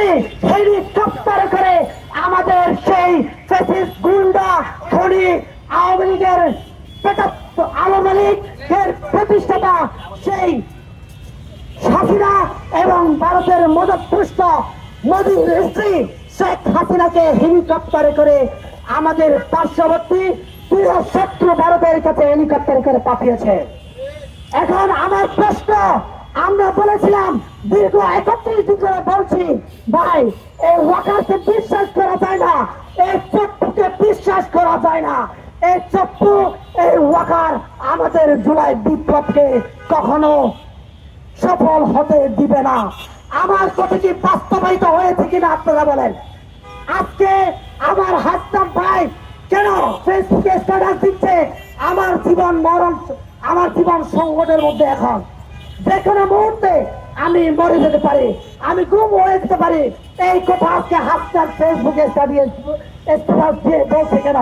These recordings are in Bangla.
তিনি হেলিকপ্টার করে আমাদের সেই ফ্যাসিস্ট গুন্ডা খনি আওয়ামী লীগের আওয়ামী লীগের প্রতিষ্ঠাতা সেই হাসিনা এবং ভারতের মদতপুষ্ট মোদীর স্ত্রী শেখ হাসিনাকে হেলিকপ্টারে করে আমাদের পার্শ্ববর্তী প্রিয় শত্রু ভারতের কাছে হেলিকপ্টারে করে পাঠিয়েছে। এখন আমার প্রশ্ন, আমরা বলেছিলাম দীর্ঘ 31 দিন ধরে বলছি, ভাই এই ওয়াকারকে বিশ্বাস করা যায় না, এই চপ্পুকে বিশ্বাস করা যায় না। এই চপ্পু, এই ওয়াকার আমাদের জুলাই বিপ্লবকে কখনো সফল হতে দিবে না। আমার কথা কি বাস্তবায়িত হয়েছে কিনা আপনারা বলেন? আজকে আমার হাসনাত ভাই কেন ফেসবুকে স্ট্যাটাস দিচ্ছে, আমার জীবন মরণ, আমার জীবন সংকটের মধ্যে, এখন যে কোনো মুহূর্তে আমি মরে যেতে পারি, আমি গুম হয়ে যেতে পারি। এই কথা আজকে হাসনাত ফেসবুকে স্ট্যাটাস দিয়ে বলছে কেন?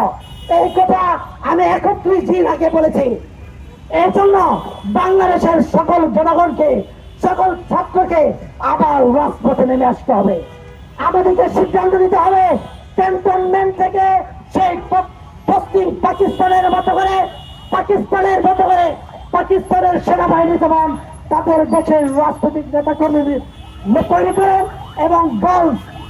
এই কথা আমি 31 দিন আগে বলেছি। এই জন্য বাংলাদেশের সকল জনগণকে, সকল ছাত্রকে আবার রাজপথে নেমে আসতে হবে। আমাদেরকে সিদ্ধান্ত নিতে হবে ক্যান্টনমেন্ট থেকে সেই পশ্চিম পাকিস্তানের মতো করে পাকিস্তানের সেনাবাহিনী যেমন তাদের দেশের রাজনৈতিক নেতা কর্মী তৈরি করেন এবং দল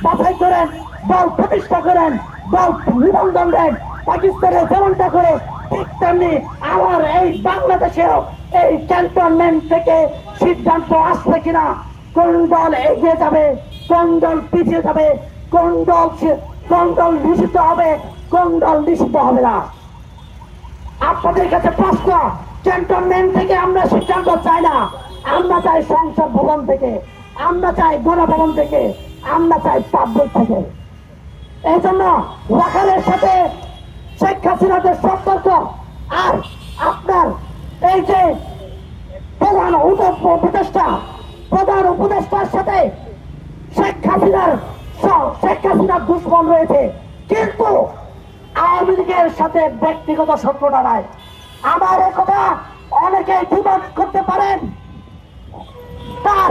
বাছাই করেন, দল প্রতিষ্ঠা করেন, দল নিবন্ধন দেন, পাকিস্তানে যেমনটা করে ঠিক তেমনি আমার এই বাংলাদেশেও এই ক্যান্টনমেন্ট থেকে সিদ্ধান্ত আসবে কিনা, কোন দল এগিয়ে যাবে, কোন দল পিছিয়ে যাবে, কোন দল নিষিদ্ধ হবে, কোন দল নিষিদ্ধ হবে না। আপনাদের কাছে প্রশ্ন, ক্যান্টনমেন্ট থেকে আমরা সিদ্ধান্ত চাই না, আমরা চাই সংসদ ভবন থেকে, আমরা চাই গণভবন থেকে, আমরা চাই পাবলিক থেকে। এই জন্য ওয়াকারের সাথে শেখ হাসিনাদের সম্পর্ক আর আপনার এই যে প্রধান উপদেষ্টার সাথে শেখ হাসিনার দুশ্মন রয়েছে, কিন্তু আওয়ামী লীগের সাথে ব্যক্তিগত শত্রুতা নাই। আমার একথা অনেকে দ্বিমত করতে পারেন, তার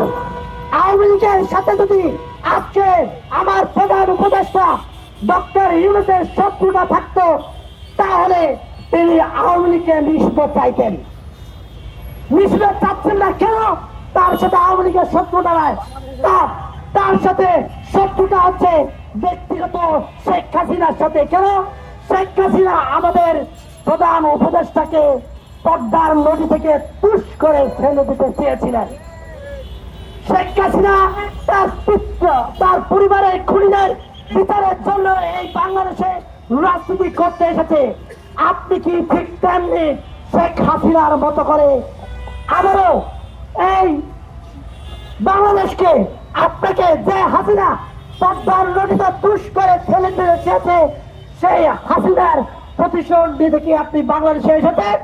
আওয়ামী লীগের সাথে যদি আজকে আমার প্রধান উপদেষ্টা ডক্টর ইউনূসের শত্রুতা থাকতো, তাহলে তিনি আওয়ামী লীগকে নিষিদ্ধ চাইতেন। নিষিদ্ধ চাচ্ছেন না কেন? তার সাথে আওয়ামী লীগের শত্রুতা নাই, তার সাথে শত্রুতা হচ্ছে ব্যক্তিগত শেখ হাসিনার সাথে। কেন? শেখ হাসিনা আমাদের প্রধান উপদেষ্টাকে পদ্মার নদী থেকে তুষ করে ফেলে দিতে চেয়েছিলেন। শেখ হাসিনা তার পরিবারের খুনিদের বিচারের জন্য এই বাংলাদেশে রাজনীতি করতে এসেছে। আপনি কি ঠিক তেমনি শেখ হাসিনার মতো করে আবারও এই বাংলাদেশকে, আপনাকে যে হাসিনা পদ্মার নদীতে তুষ করে ফেলে দিতে চেয়েছে, সেই হাসিনার প্রতিশোধ নিতে কি আপনি বাংলাদেশে এসেছেন?